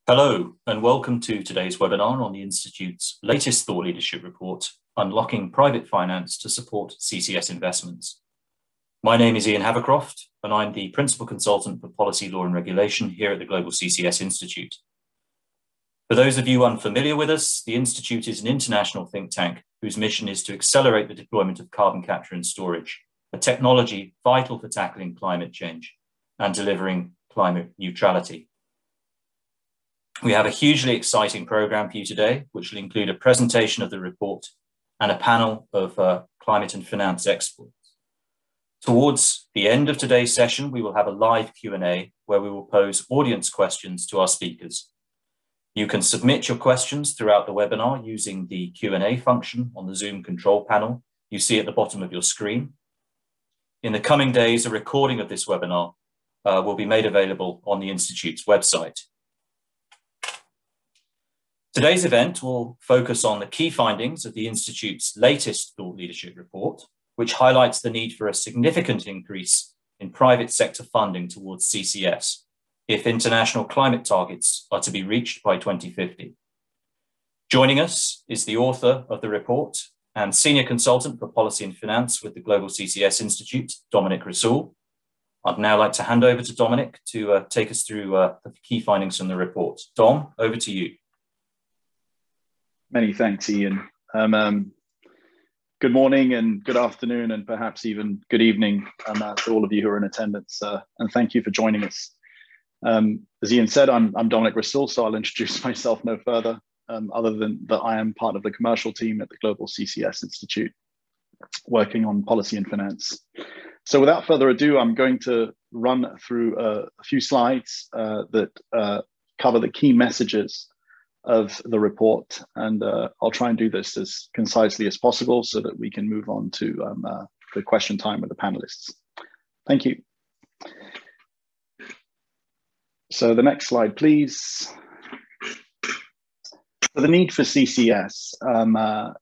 Hello, and welcome to today's webinar on the Institute's latest thought leadership report, Unlocking Private Finance to Support CCS Investments. My name is Ian Havercroft, and I'm the Principal Consultant for Policy, Law and Regulation here at the Global CCS Institute. For those of you unfamiliar with us, the Institute is an international think tank whose mission is to accelerate the deployment of carbon capture and storage, a technology vital for tackling climate change and delivering climate neutrality. We have a hugely exciting program for you today, which will include a presentation of the report and a panel of climate and finance experts. Towards the end of today's session, we will have a live Q&A where we will pose audience questions to our speakers. You can submit your questions throughout the webinar using the Q&A function on the Zoom control panel you see at the bottom of your screen. In the coming days, a recording of this webinar will be made available on the Institute's website. Today's event will focus on the key findings of the Institute's latest thought leadership report, which highlights the need for a significant increase in private sector funding towards CCS if international climate targets are to be reached by 2050. Joining us is the author of the report and Senior Consultant for Policy and Finance with the Global CCS Institute, Dominic Rasool. I'd now like to hand over to Dominic to take us through the key findings from the report. Dom, over to you. Many thanks, Ian. Good morning and good afternoon and perhaps even good evening to all of you who are in attendance. And thank you for joining us. As Ian said, I'm Dominic Rasool, so I'll introduce myself no further, other than that I am part of the commercial team at the Global CCS Institute, working on policy and finance. So without further ado, I'm going to run through a few slides that cover the key messages of the report, and I'll try and do this as concisely as possible so that we can move on to the question time with the panelists. Thank you. So the next slide, please. So the need for CCS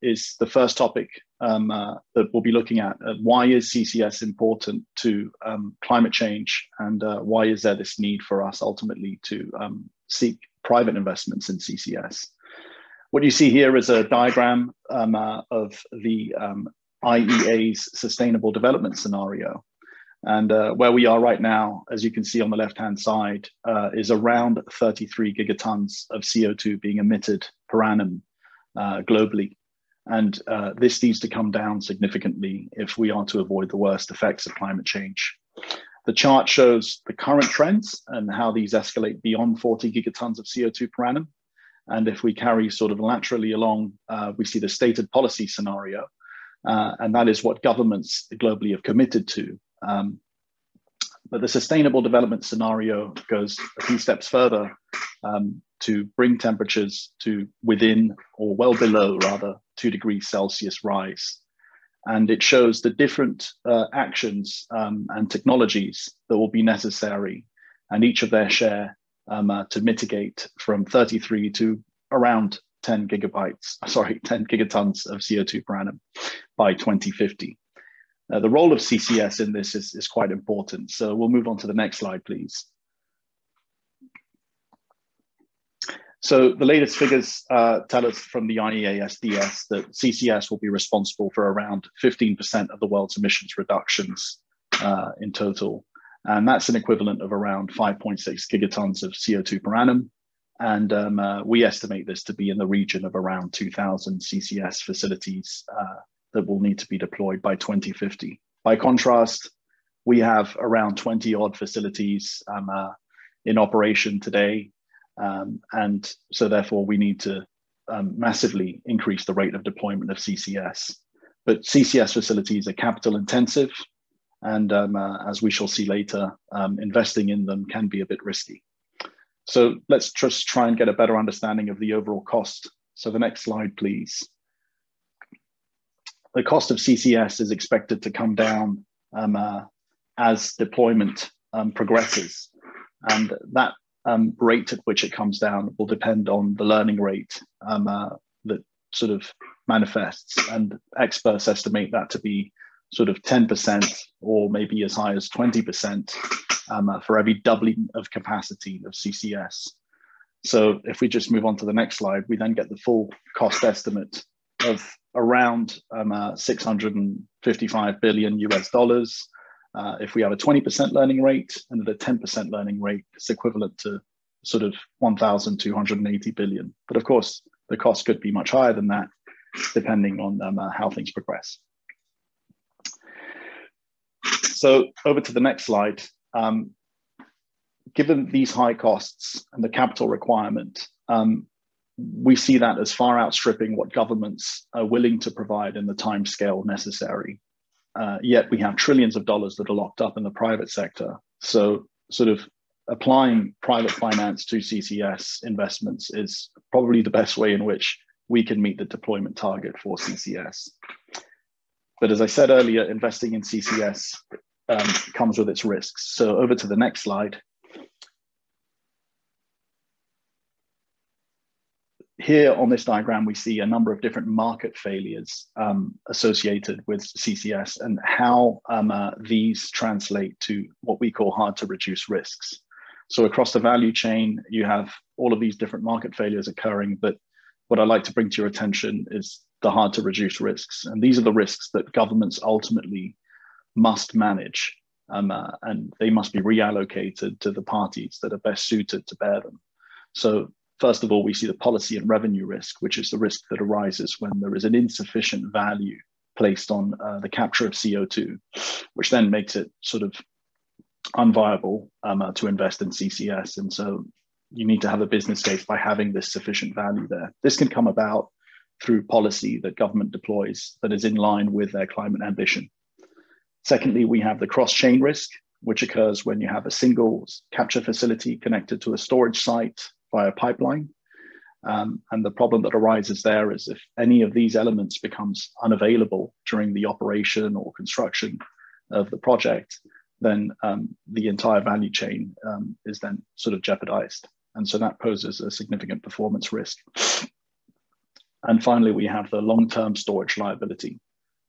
is the first topic that we'll be looking at. Why is CCS important to climate change, and why is there this need for us ultimately to seek private investments in CCS? What you see here is a diagram of the IEA's Sustainable Development Scenario. And where we are right now, as you can see on the left-hand side, is around 33 gigatons of CO2 being emitted per annum globally. And this needs to come down significantly if we are to avoid the worst effects of climate change. The chart shows the current trends and how these escalate beyond 40 gigatons of CO2 per annum. And if we carry sort of laterally along, we see the stated policy scenario. And that is what governments globally have committed to. But the Sustainable Development Scenario goes a few steps further to bring temperatures to within, or well below rather, 2 degrees Celsius rise. And it shows the different actions and technologies that will be necessary, and each of their share to mitigate from 33 to around 10 gigatons of CO2 per annum by 2050. The role of CCS in this is quite important. So we'll move on to the next slide, please. So the latest figures tell us from the IEA SDS that CCS will be responsible for around 15% of the world's emissions reductions in total. And that's an equivalent of around 5.6 gigatons of CO2 per annum. And we estimate this to be in the region of around 2,000 CCS facilities that will need to be deployed by 2050. By contrast, we have around 20 odd facilities in operation today. And so therefore we need to massively increase the rate of deployment of CCS. But CCS facilities are capital intensive, and as we shall see later, investing in them can be a bit risky. So let's just try and get a better understanding of the overall cost. So the next slide, please. The cost of CCS is expected to come down as deployment progresses, and that rate at which it comes down will depend on the learning rate that sort of manifests, and experts estimate that to be sort of 10% or maybe as high as 20% for every doubling of capacity of CCS. So if we just move on to the next slide, we then get the full cost estimate of around 655 billion US dollars. If we have a 20% learning rate, and at a 10% learning rate, it's equivalent to sort of 1,280 billion. But of course, the cost could be much higher than that, depending on how things progress. So over to the next slide. Given these high costs and the capital requirement, we see that as far outstripping what governments are willing to provide in the time scale necessary. Yet we have trillions of dollars that are locked up in the private sector. So sort of applying private finance to CCS investments is probably the best way in which we can meet the deployment target for CCS. But as I said earlier, investing in CCS comes with its risks. So over to the next slide. Here on this diagram, we see a number of different market failures associated with CCS and how these translate to what we call hard to reduce risks. So across the value chain, you have all of these different market failures occurring, but what I'd like to bring to your attention is the hard to reduce risks. And these are the risks that governments ultimately must manage, and they must be reallocated to the parties that are best suited to bear them. So first of all, we see the policy and revenue risk, which is the risk that arises when there is an insufficient value placed on the capture of CO2, which then makes it sort of unviable to invest in CCS. And so you need to have a business case by having this sufficient value there. This can come about through policy that government deploys that is in line with their climate ambition. Secondly, we have the cross-chain risk, which occurs when you have a single capture facility connected to a storage site via pipeline. And the problem that arises there is if any of these elements becomes unavailable during the operation or construction of the project, then the entire value chain is then sort of jeopardized. And so that poses a significant performance risk. And finally, we have the long-term storage liability.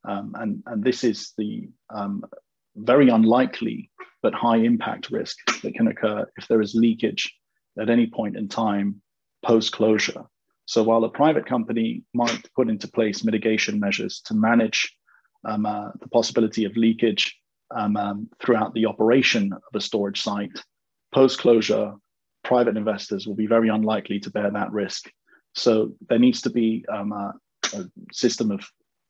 And this is the very unlikely but high impact risk that can occur if there is leakage at any point in time post-closure. So while a private company might put into place mitigation measures to manage the possibility of leakage throughout the operation of a storage site, post-closure, private investors will be very unlikely to bear that risk. So there needs to be a system of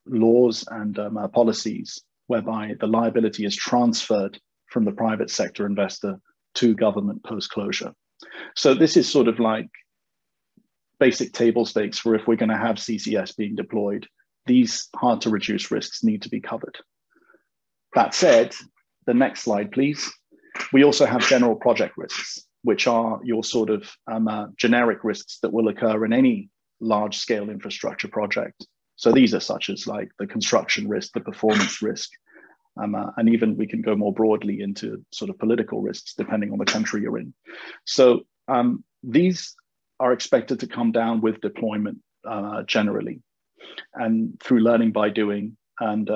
laws and policies whereby the liability is transferred from the private sector investor to government post-closure. So this is sort of like basic table stakes for if we're going to have CCS being deployed, these hard to reduce risks need to be covered. That said, the next slide, please. We also have general project risks, which are your sort of generic risks that will occur in any large scale infrastructure project. So these are such as like the construction risk, the performance risk, and even we can go more broadly into sort of political risks depending on the country you're in. So these are expected to come down with deployment generally, and through learning by doing. And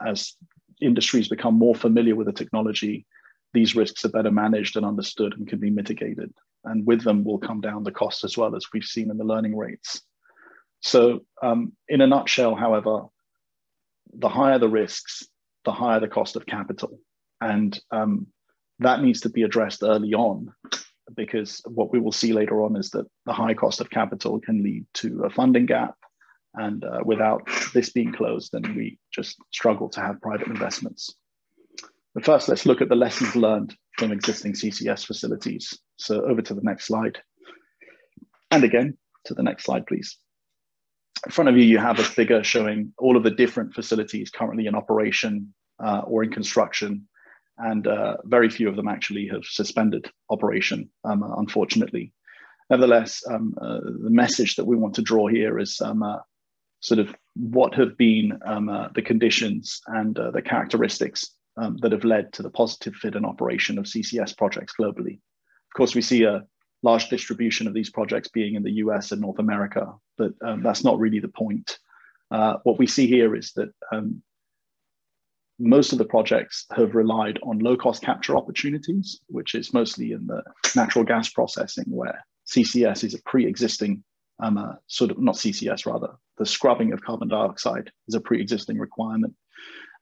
as industries become more familiar with the technology, these risks are better managed and understood and can be mitigated. And with them will come down the cost as well, as we've seen in the learning rates. So in a nutshell, however, the higher the risks, the higher the cost of capital. And that needs to be addressed early on, because what we will see later on is that the high cost of capital can lead to a funding gap. And without this being closed, then we just struggle to have private investments. But first, let's look at the lessons learned from existing CCS facilities. So over to the next slide. And again, to the next slide, please. In front of you, you have a figure showing all of the different facilities currently in operation or in construction. And very few of them actually have suspended operation, unfortunately. Nevertheless, the message that we want to draw here is sort of what have been the conditions and the characteristics that have led to the positive fit and operation of CCS projects globally. Of course, we see a large distribution of these projects being in the US and North America, but that's not really the point. What we see here is that most of the projects have relied on low-cost capture opportunities, which is mostly in the natural gas processing, where CCS is a pre-existing sort of, not CCS rather, the scrubbing of carbon dioxide is a pre-existing requirement.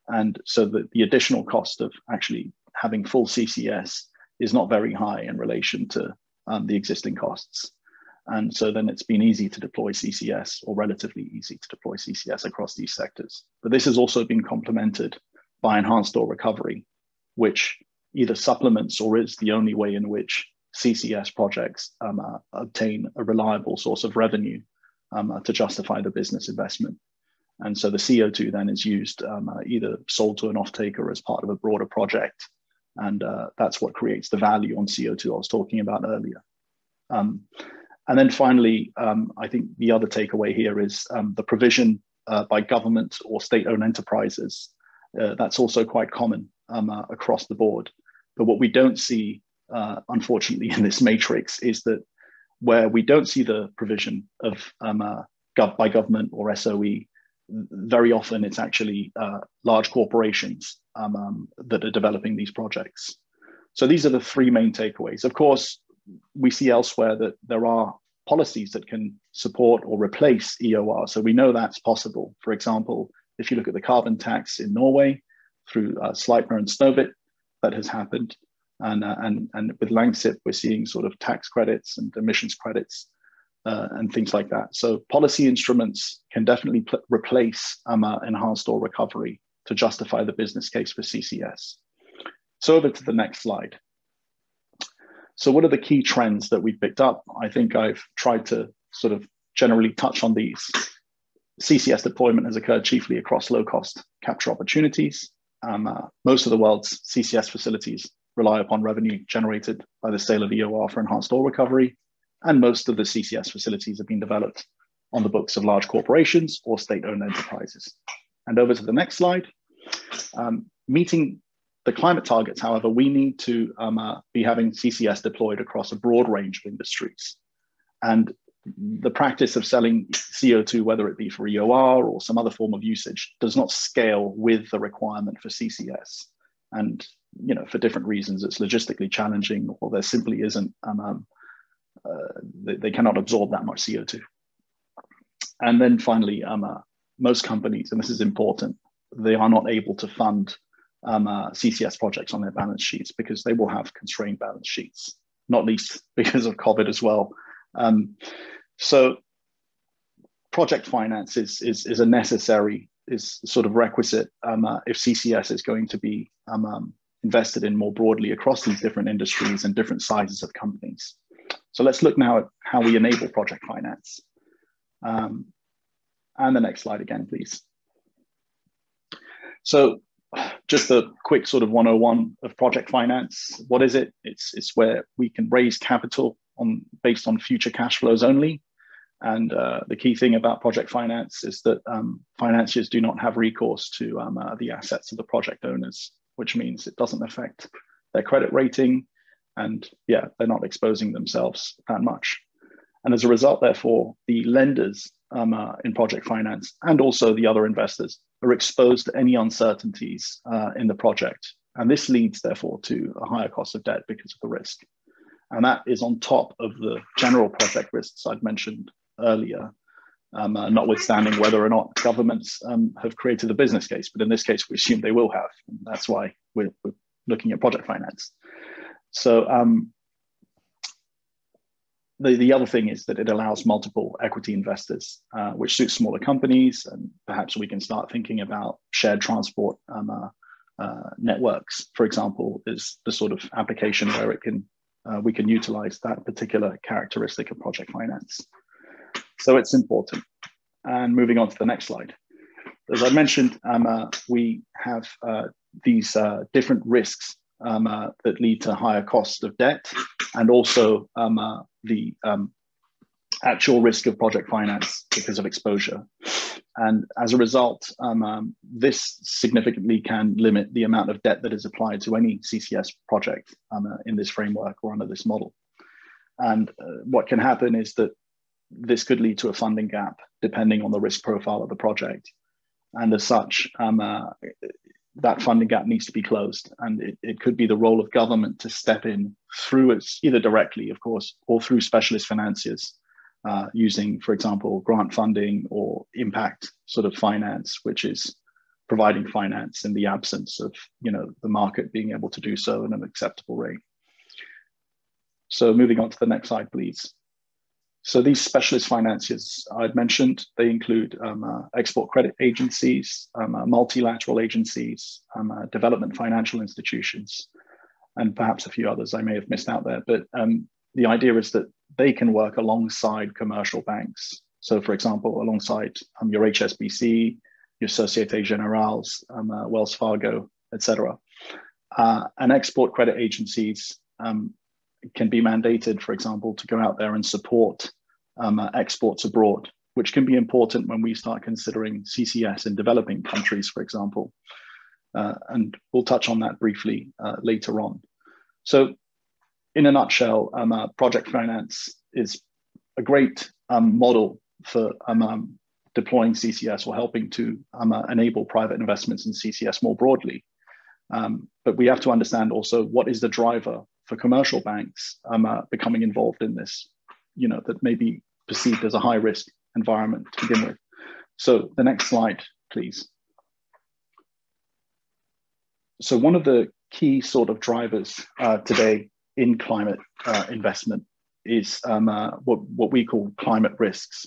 And so the additional cost of actually having full CCS is not very high in relation to the existing costs. And so then it's been easy to deploy CCS, or relatively easy to deploy CCS across these sectors. But this has also been complemented by enhanced oil recovery, which either supplements or is the only way in which CCS projects obtain a reliable source of revenue to justify the business investment. And so the CO2 then is used either sold to an off-taker as part of a broader project. And that's what creates the value on CO2 I was talking about earlier. And then finally, I think the other takeaway here is the provision by government or state-owned enterprises. That's also quite common across the board. But what we don't see, unfortunately, in this matrix is that where we don't see the provision of by government or SOE, very often it's actually large corporations that are developing these projects. So these are the three main takeaways. Of course, we see elsewhere that there are policies that can support or replace EOR. So we know that's possible. For example, if you look at the carbon tax in Norway through Sleipner and Snøhvit, that has happened. And with Langsip, we're seeing sort of tax credits and emissions credits and things like that. So policy instruments can definitely replace enhanced oil recovery to justify the business case for CCS. So over to the next slide. So what are the key trends that we've picked up? I think I've tried to sort of generally touch on these. CCS deployment has occurred chiefly across low-cost capture opportunities. Most of the world's CCS facilities rely upon revenue generated by the sale of EOR for enhanced oil recovery, and most of the CCS facilities have been developed on the books of large corporations or state-owned enterprises. And over to the next slide. Meeting the climate targets, however, we need to be having CCS deployed across a broad range of industries. And the practice of selling CO2, whether it be for EOR or some other form of usage, does not scale with the requirement for CCS. And for different reasons, it's logistically challenging, or there simply isn't, they cannot absorb that much CO2. And then finally, most companies, and this is important, they are not able to fund CCS projects on their balance sheets because they will have constrained balance sheets, not least because of COVID as well. So project finance is a necessary, is sort of requisite if CCS is going to be invested in more broadly across these different industries and different sizes of companies. So let's look now at how we enable project finance. And the next slide again, please. So just a quick sort of 101 of project finance. What is it? It's where we can raise capital based on future cash flows only. And the key thing about project finance is that financiers do not have recourse to the assets of the project owners, which means it doesn't affect their credit rating. And yeah, they're not exposing themselves that much. And as a result, therefore, the lenders in project finance and also the other investors are exposed to any uncertainties in the project. And this leads, therefore, to a higher cost of debt because of the risk. And that is on top of the general project risks I'd mentioned earlier, notwithstanding whether or not governments have created a business case. But in this case, we assume they will have. And that's why we're looking at project finance. So the other thing is that it allows multiple equity investors, which suits smaller companies. And perhaps we can start thinking about shared transport networks, for example, is the sort of application where it can we can utilize that particular characteristic of project finance. So it's important. And moving on to the next slide. As I mentioned, we have these different risks that lead to higher costs of debt, and also the actual risk of project finance because of exposure. And as a result, this significantly can limit the amount of debt that is applied to any CCS project in this framework or under this model. And what can happen is that this could lead to a funding gap depending on the risk profile of the project. And as such, that funding gap needs to be closed. And it could be the role of government to step in through its, either directly, of course, or through specialist financiers, using, for example, grant funding or impact sort of finance, which is providing finance in the absence of, the market being able to do so in an acceptable rate. So moving on to the next slide, please. So these specialist financiers I'd mentioned, they include export credit agencies, multilateral agencies, development financial institutions, and perhaps a few others I may have missed out there. But the idea is that they can work alongside commercial banks. So for example, alongside your HSBC, your Societe Generales, Wells Fargo, etc. And export credit agencies can be mandated, for example, to go out there and support exports abroad, which can be important when we start considering CCS in developing countries, for example. And we'll touch on that briefly later on. So in a nutshell, project finance is a great model for deploying CCS or helping to enable private investments in CCS more broadly. But we have to understand also what is the driver for commercial banks becoming involved in this, that may be perceived as a high risk environment to begin with. So the next slide, please. So one of the key sort of drivers today in climate investment is what we call climate risks.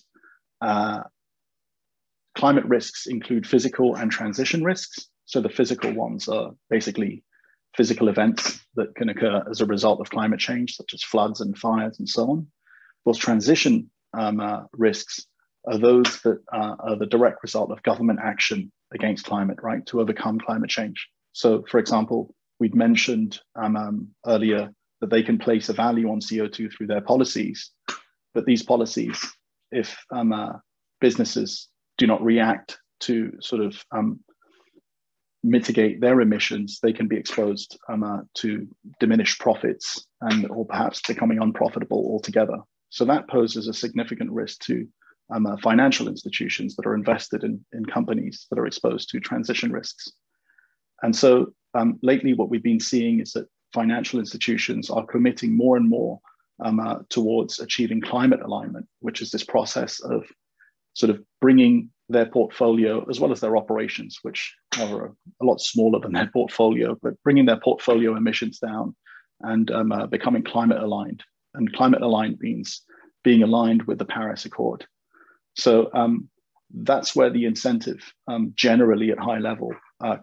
Climate risks include physical and transition risks. So the physical ones are basically physical events that can occur as a result of climate change, such as floods and fires and so on. Those transition risks are those that are the direct result of government action against climate, right, to overcome climate change. So for example, we'd mentioned earlier that they can place a value on CO2 through their policies, but these policies, if businesses do not react to sort of mitigate their emissions, they can be exposed to diminished profits or perhaps becoming unprofitable altogether. So that poses a significant risk to financial institutions that are invested in companies that are exposed to transition risks. And so lately what we've been seeing is that financial institutions are committing more and more towards achieving climate alignment, which is this process of sort of bringing their portfolio as well as their operations, which are a lot smaller than their portfolio, but bringing their portfolio emissions down and becoming climate aligned. And climate aligned means being aligned with the Paris Accord. So that's where the incentive generally at high level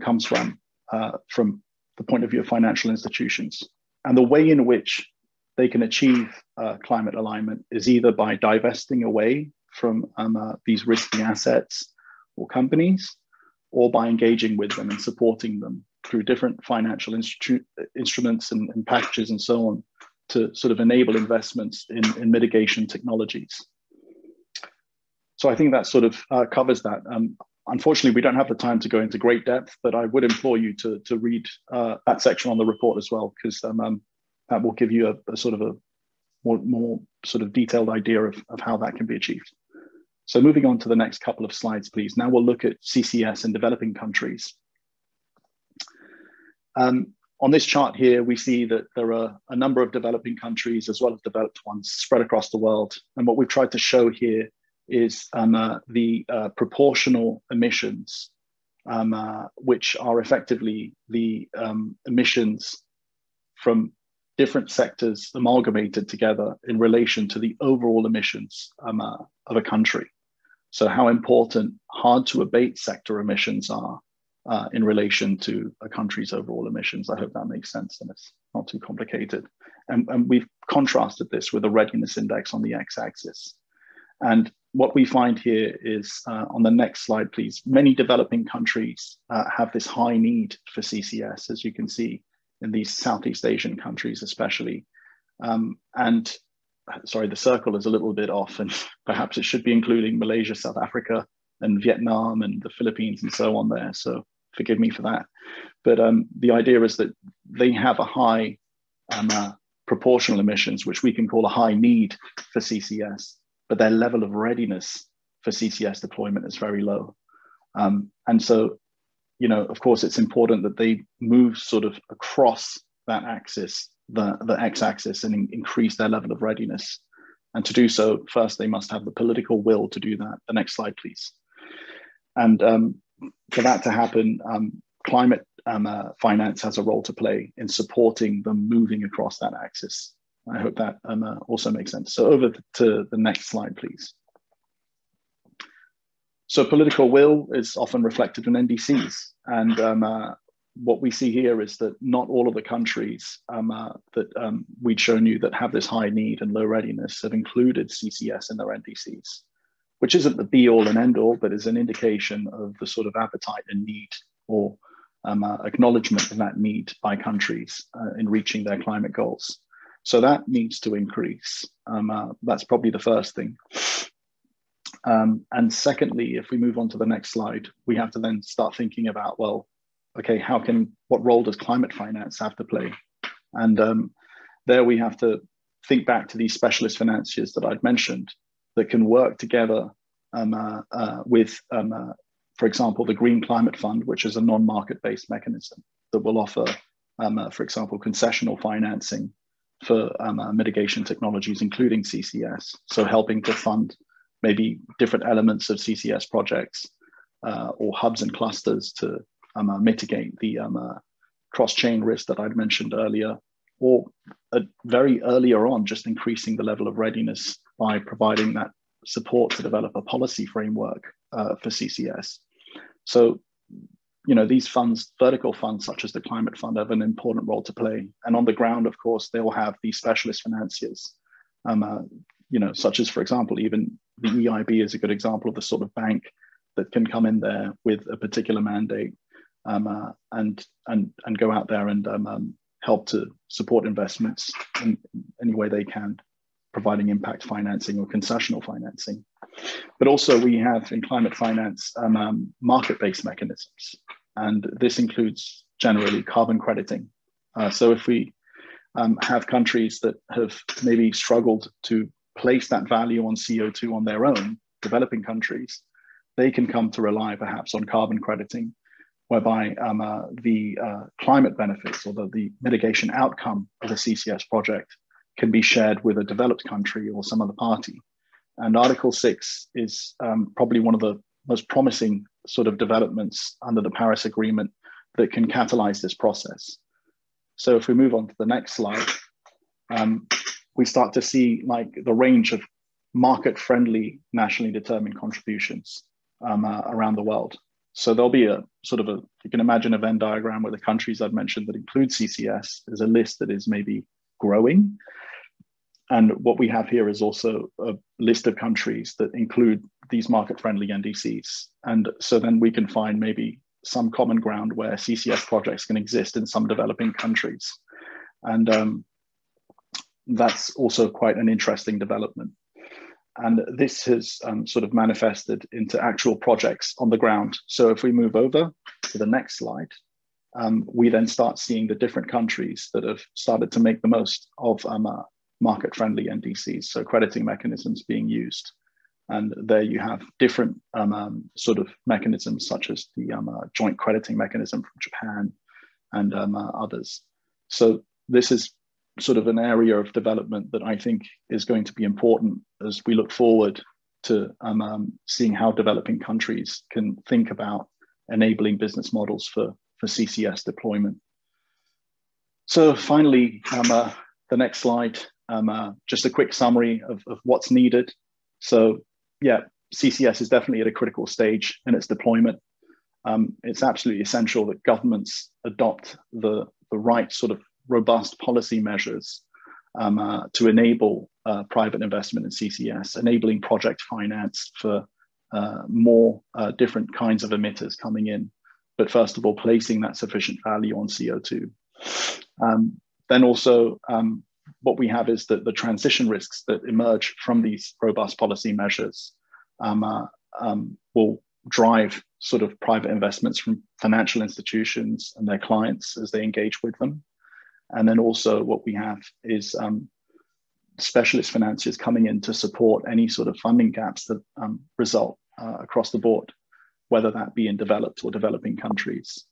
comes from the point of view of financial institutions. And the way in which they can achieve climate alignment is either by divesting away from these risky assets or companies, or by engaging with them and supporting them through different financial instruments and packages and so on to sort of enable investments in mitigation technologies. So I think that sort of covers that. Unfortunately, we don't have the time to go into great depth, but I would implore you to read that section on the report as well, because that will give you a sort of a more sort of detailed idea of how that can be achieved. So moving on to the next couple of slides, please. Now we'll look at CCS in developing countries. On this chart here, we see that there are a number of developing countries as well as developed ones spread across the world. And what we've tried to show here is the proportional emissions, which are effectively the emissions from different sectors amalgamated together in relation to the overall emissions of a country. So how important hard to abate sector emissions are in relation to a country's overall emissions. I hope that makes sense and it's not too complicated. And we've contrasted this with a readiness index on the x-axis. And what we find here is, on the next slide, please, many developing countries have this high need for CCS, as you can see in these Southeast Asian countries especially. And sorry, the circle is a little bit off, and perhaps it should be including Malaysia, South Africa, and Vietnam, and the Philippines, and so on there. So forgive me for that. But the idea is that they have a high proportional emissions, which we can call a high need for CCS, but their level of readiness for CCS deployment is very low. And so of course, it's important that they move sort of across that axis, the x-axis, and increase their level of readiness. And to do so, first, they must have the political will to do that. The next slide, please. And for that to happen, climate finance has a role to play in supporting them moving across that axis. I hope that also makes sense. So over to the next slide, please. So political will is often reflected in NDCs. And what we see here is that not all of the countries that we'd shown you that have this high need and low readiness have included CCS in their NDCs, which isn't the be all and end all, but is an indication of the sort of appetite and need, or acknowledgement of that need by countries in reaching their climate goals. So that needs to increase. That's probably the first thing. And secondly, if we move on to the next slide, we have to then start thinking about, well, okay, what role does climate finance have to play? And there we have to think back to these specialist financiers that I'd mentioned that can work together with, for example, the Green Climate Fund, which is a non-market-based mechanism that will offer, for example, concessional financing for mitigation technologies, including CCS. So helping to fund maybe different elements of CCS projects or hubs and clusters to mitigate the cross-chain risk that I'd mentioned earlier, or very earlier on, just increasing the level of readiness by providing that support to develop a policy framework for CCS. So, these funds, vertical funds such as the Climate Fund, have an important role to play. And on the ground, of course, they'll have these specialist financiers, such as, for example, even the EIB is a good example of the sort of bank that can come in there with a particular mandate and go out there and help to support investments in any way they can, providing impact financing or concessional financing. But also we have in climate finance market-based mechanisms, and this includes generally carbon crediting. So if we have countries that have maybe struggled to place that value on CO2 on their own, developing countries, they can come to rely perhaps on carbon crediting, whereby the climate benefits or the mitigation outcome of a CCS project can be shared with a developed country or some other party. And Article 6 is probably one of the most promising sort of developments under the Paris Agreement that can catalyze this process. So if we move on to the next slide, we start to see like the range of market-friendly nationally determined contributions around the world. So there'll be a sort of you can imagine a Venn diagram where the countries I've mentioned that include CCS is a list that is maybe growing. And what we have here is also a list of countries that include these market-friendly NDCs. And so then we can find maybe some common ground where CCS projects can exist in some developing countries. And that's also quite an interesting development. And this has sort of manifested into actual projects on the ground. So if we move over to the next slide, we then start seeing the different countries that have started to make the most of market-friendly NDCs, so crediting mechanisms being used. And there you have different sort of mechanisms, such as the joint crediting mechanism from Japan and others. So this is sort of an area of development that I think is going to be important as we look forward to seeing how developing countries can think about enabling business models for CCS deployment. So finally, the next slide, just a quick summary of what's needed. So yeah, CCS is definitely at a critical stage in its deployment. It's absolutely essential that governments adopt the right sort of robust policy measures to enable private investment in CCS, enabling project finance for more different kinds of emitters coming in. But first of all, placing that sufficient value on CO2. Then also, what we have is that the transition risks that emerge from these robust policy measures will drive sort of private investments from financial institutions and their clients as they engage with them. And then also what we have is specialist financiers coming in to support any sort of funding gaps that result across the board. whether that be in developed or developing countries.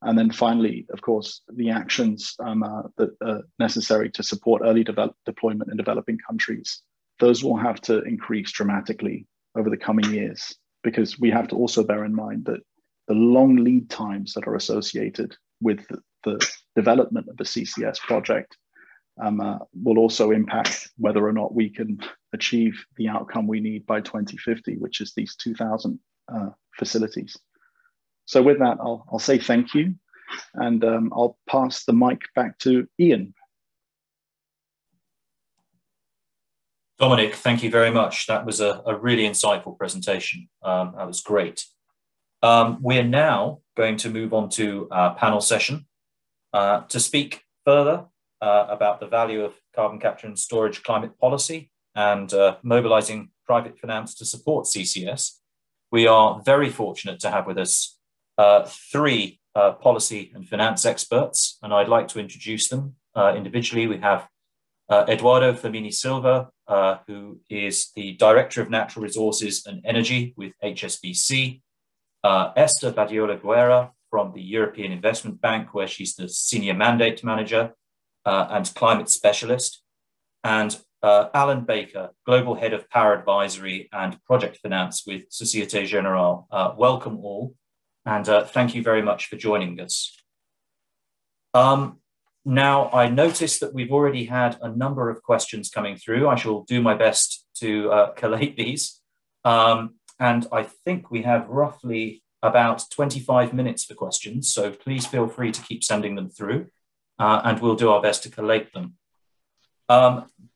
And then finally, of course, the actions that are necessary to support early deployment in developing countries, those will have to increase dramatically over the coming years, because we have to also bear in mind that the long lead times that are associated with the development of the CCS project will also impact whether or not we can achieve the outcome we need by 2050, which is these 2,000 facilities. So with that, I'll say thank you, and I'll pass the mic back to Ian. Dominic, thank you very much. That was a really insightful presentation. That was great. We're now going to move on to our panel session to speak further about the value of carbon capture and storage climate policy and mobilizing private finance to support CCS. We are very fortunate to have with us three policy and finance experts, and I'd like to introduce them individually. We have Eduardo Famini Silva, who is the Director of Natural Resources and Energy with HSBC, Esther Badiola Guerra from the European Investment Bank, where she's the Senior Mandate Manager and Climate Specialist, and Allan Baker, Global Head of Power Advisory and Project Finance with Societe Generale. Welcome all, and thank you very much for joining us. Now, I noticed that we've already had a number of questions coming through. I shall do my best to collate these. And I think we have roughly about 25 minutes for questions, so please feel free to keep sending them through, and we'll do our best to collate them.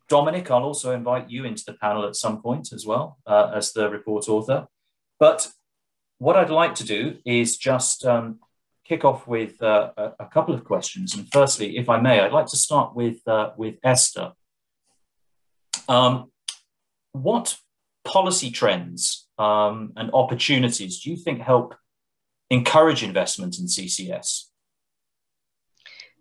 Dominic, I'll also invite you into the panel at some point as well, as the report author. But what I'd like to do is just kick off with a couple of questions. And firstly, if I may, I'd like to start with Esther. What policy trends and opportunities do you think help encourage investment in CCS?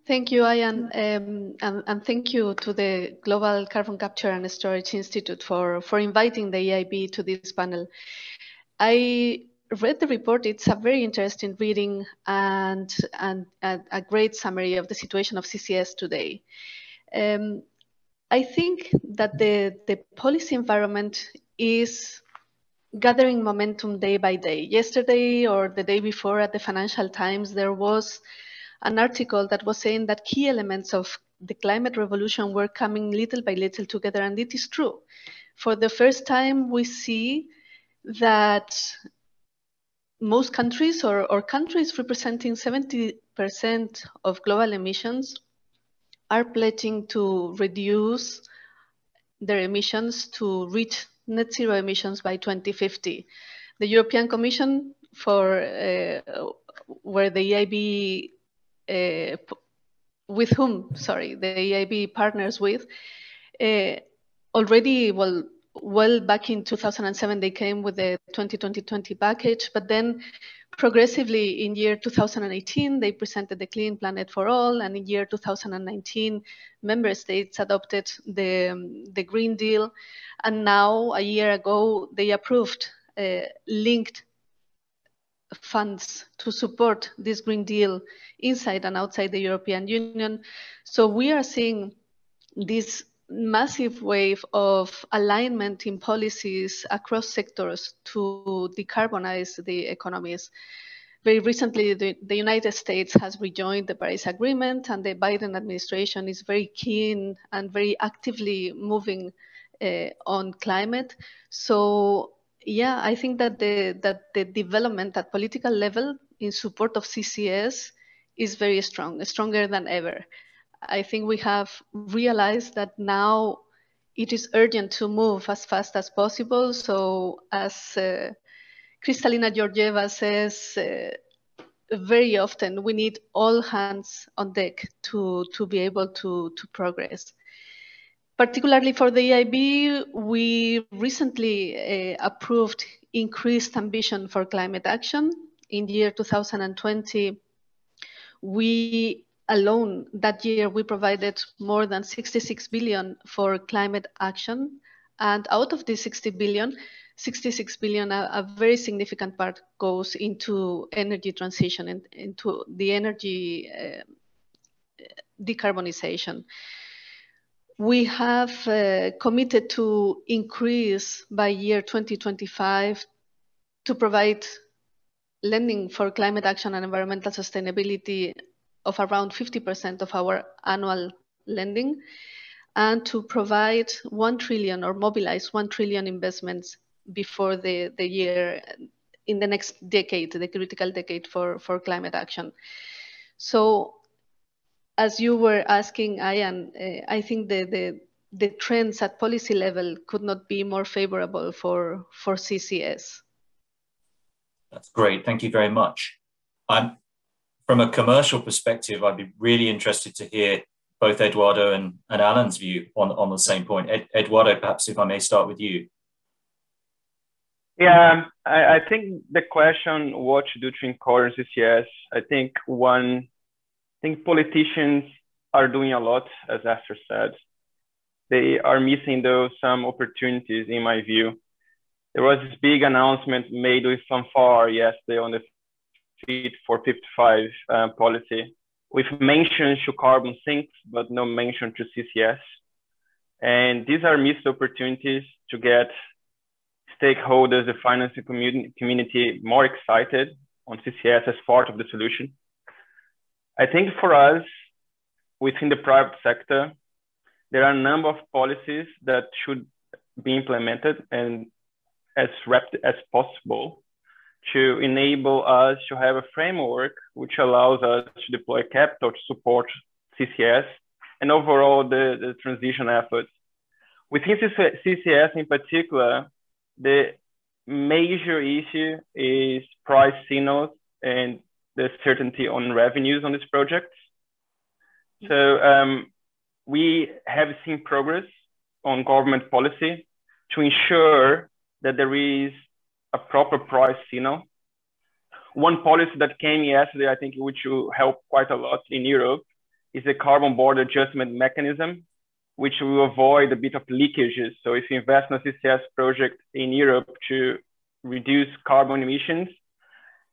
Thank you, Ian, and thank you to the Global Carbon Capture and Storage Institute for inviting the AIB to this panel. I read the report. It's a very interesting reading and a great summary of the situation of CCS today. I think that the policy environment is gathering momentum day by day. Yesterday or the day before at the Financial Times, there was an article that was saying that key elements of the climate revolution were coming little by little together, and it is true. For the first time, we see that most countries or countries representing 70% of global emissions are pledging to reduce their emissions to reach net zero emissions by 2050. The European Commission, where the EIB with whom, sorry, the EIB partners with, already, well back in 2007, they came with the 2020 package, but then progressively in year 2018, they presented the Clean Planet for All, and in year 2019, member states adopted the Green Deal, and now, a year ago, they approved linked funds to support this Green Deal inside and outside the European Union. So we are seeing this massive wave of alignment in policies across sectors to decarbonize the economies. Very recently, the United States has rejoined the Paris Agreement, and the Biden administration is very keen and very actively moving on climate. So yeah, I think that the development at political level in support of CCS is very strong, stronger than ever. I think we have realized that now it is urgent to move as fast as possible. So as Kristalina Georgieva says, very often we need all hands on deck to be able to progress. Particularly for the EIB, we recently approved increased ambition for climate action. In the year 2020, that year we provided more than 66 billion for climate action And out of this 60 billion, 66 billion, a very significant part goes into energy transition and into the energy decarbonization. We have committed to increase by year 2025 to provide lending for climate action and environmental sustainability of around 50% of our annual lending, and to provide 1 trillion or mobilize 1 trillion investments before the year in the next decade, the critical decade for climate action. So as you were asking, Ian, I think the trends at policy level could not be more favorable for CCS. That's great. Thank you very much. From a commercial perspective, I'd be really interested to hear both Eduardo and Allan's view on the same point. Eduardo, perhaps if I may start with you. Yeah, I think the question, what to do to encourage CCS, I think politicians are doing a lot, as Esther said. They are missing some opportunities, in my view. There was this big announcement made with fanfare yesterday on the Fit for 55 policy, with mentions to carbon sinks, but no mention to CCS. And these are missed opportunities to get stakeholders, the financing community more excited on CCS as part of the solution. I think for us, within the private sector, there are a number of policies that should be implemented and as rapid as possible to enable us to have a framework which allows us to deploy capital to support CCS and overall the transition efforts. Within CCS in particular, the major issue is price signals and the certainty on revenues on these projects. So we have seen progress on government policy to ensure that there is a proper price signal. One policy that came yesterday, I think, which will help quite a lot in Europe, is the carbon border adjustment mechanism, which will avoid a bit of leakages. So if you invest in a CCS project in Europe to reduce carbon emissions,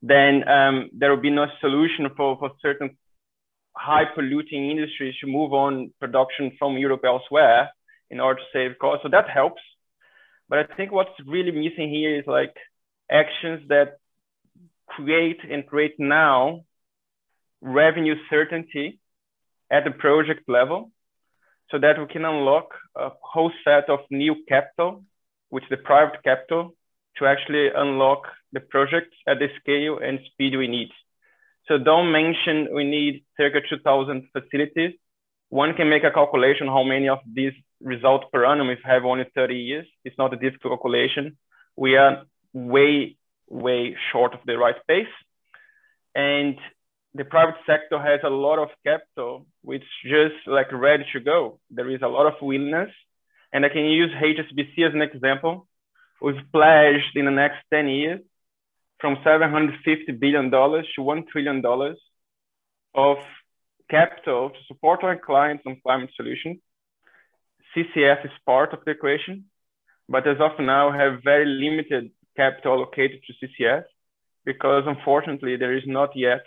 then there will be no solution for certain high polluting industries to move on production from Europe elsewhere in order to save costs. So that helps. But I think what's really missing here is like actions that create now revenue certainty at the project level so that we can unlock a whole set of new capital, which is the private capital, to actually unlock the projects at the scale and speed we need. So don't mention we need circa 2,000 facilities. One can make a calculation how many of these result per annum if you have only 30 years. It's not a difficult calculation. We are way short of the right pace. And the private sector has a lot of capital, which just like ready to go. There is a lot of willingness. And I can use HSBC as an example. We've pledged in the next 10 years from $750 billion to $1 trillion of capital to support our clients on climate solutions. CCS is part of the equation, but as of now have very limited capital allocated to CCS because unfortunately there is not yet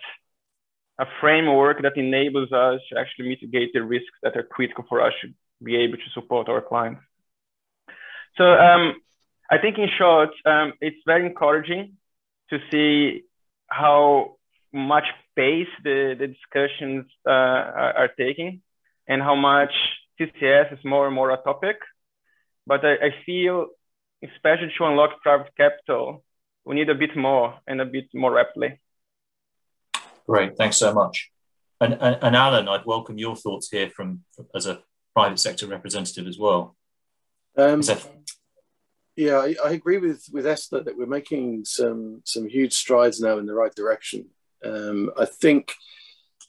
a framework that enables us to actually mitigate the risks that are critical for us to be able to support our clients. So I think in short, it's very encouraging to see how much pace the discussions are taking and how much CCS is more and more a topic. But I feel, especially to unlock private capital, we need a bit more and a bit more rapidly. Great, thanks so much. And Allan, I'd welcome your thoughts here as a private sector representative as well. Yeah, I agree with Esther that we're making some huge strides now in the right direction. I think,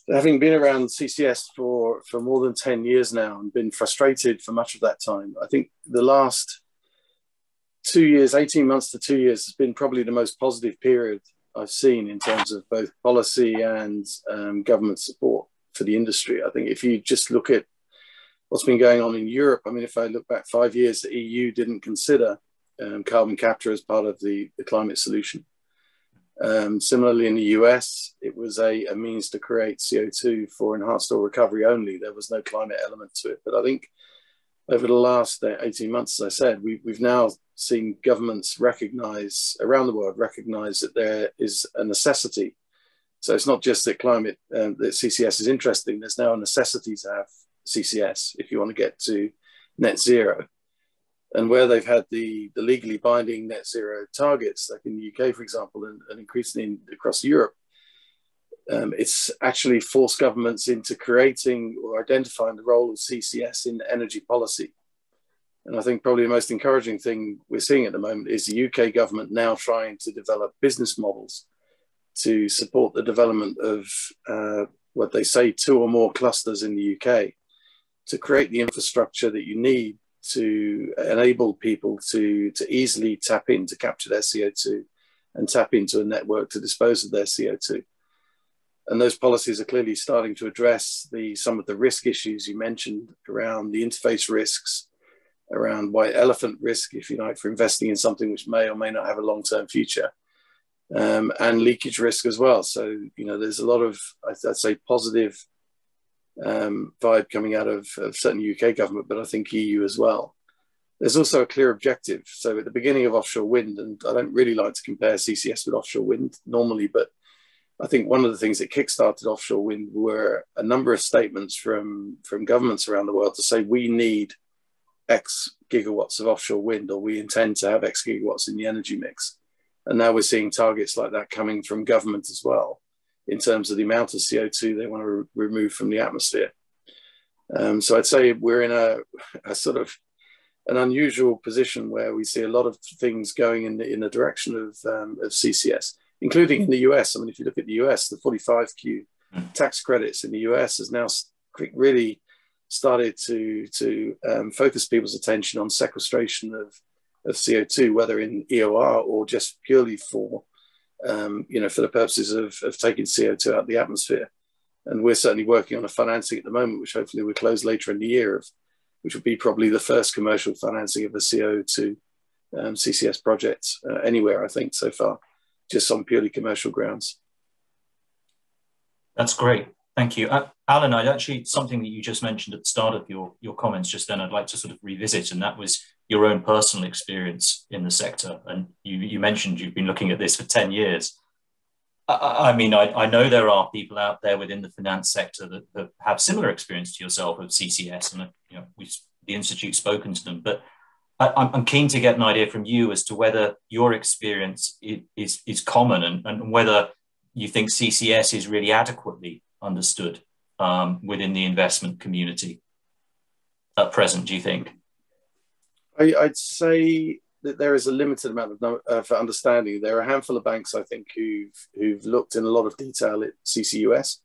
having been around CCS for more than 10 years now and been frustrated for much of that time, I think the last 2 years, 18 months to 2 years, has been probably the most positive period I've seen in terms of both policy and government support for the industry. I think if you just look at what's been going on in Europe. I mean, if I look back 5 years, the EU didn't consider carbon capture as part of the climate solution. Similarly, in the US, it was a means to create CO2 for enhanced oil recovery only. There was no climate element to it. But I think over the last 18 months, as I said, we've now seen governments recognize around the world, recognize that there is a necessity. So it's not just that that CCS is interesting. There's now a necessity to have CCS if you want to get to net zero. And where they've had the legally binding net zero targets, like in the UK, for example, and increasingly across Europe, it's actually forced governments into creating or identifying the role of CCS in energy policy. And I think probably the most encouraging thing we're seeing at the moment is the UK government now trying to develop business models to support the development of what they say 2 or more clusters in the UK to create the infrastructure that you need to enable people to easily tap in to capture their CO2 and tap into a network to dispose of their CO2. And those policies are clearly starting to address some of the risk issues you mentioned around the interface risks, around white elephant risk, if you like, for investing in something which may or may not have a long-term future, and leakage risk as well. So, there's a lot of, I'd say, positive vibe coming out of certainly UK government, but I think EU as well. There's also a clear objective. So at the beginning of offshore wind, and I don't really like to compare CCS with offshore wind normally, but I think one of the things that kickstarted offshore wind were a number of statements from governments around the world to say we need X gigawatts of offshore wind, or we intend to have X gigawatts in the energy mix. And now we're seeing targets like that coming from government as well, in terms of the amount of CO2 they want to remove from the atmosphere. So I'd say we're in a sort of an unusual position where we see a lot of things going in the direction of CCS, including in the US. I mean, if you look at the US, the 45Q tax credits in the US has now really started to focus people's attention on sequestration of CO2, whether in EOR or just purely for the purposes of taking CO2 out of the atmosphere. And we're certainly working on a financing at the moment, which hopefully will close later in the year, which would be probably the first commercial financing of a CO2 CCS project anywhere, I think, so far, just on purely commercial grounds. That's great. Thank you. Allan, something that you just mentioned at the start of your comments just then, I'd like to sort of revisit, and that was your own personal experience in the sector. And you mentioned you've been looking at this for 10 years. I mean, I know there are people out there within the finance sector that have similar experience to yourself of CCS, and the Institute's spoken to them. But I'm keen to get an idea from you as to whether your experience is common, and whether you think CCS is really adequately understood within the investment community at present, do you think? I'd say that there is a limited amount of understanding. There are a handful of banks, I think, who've looked in a lot of detail at CCUS.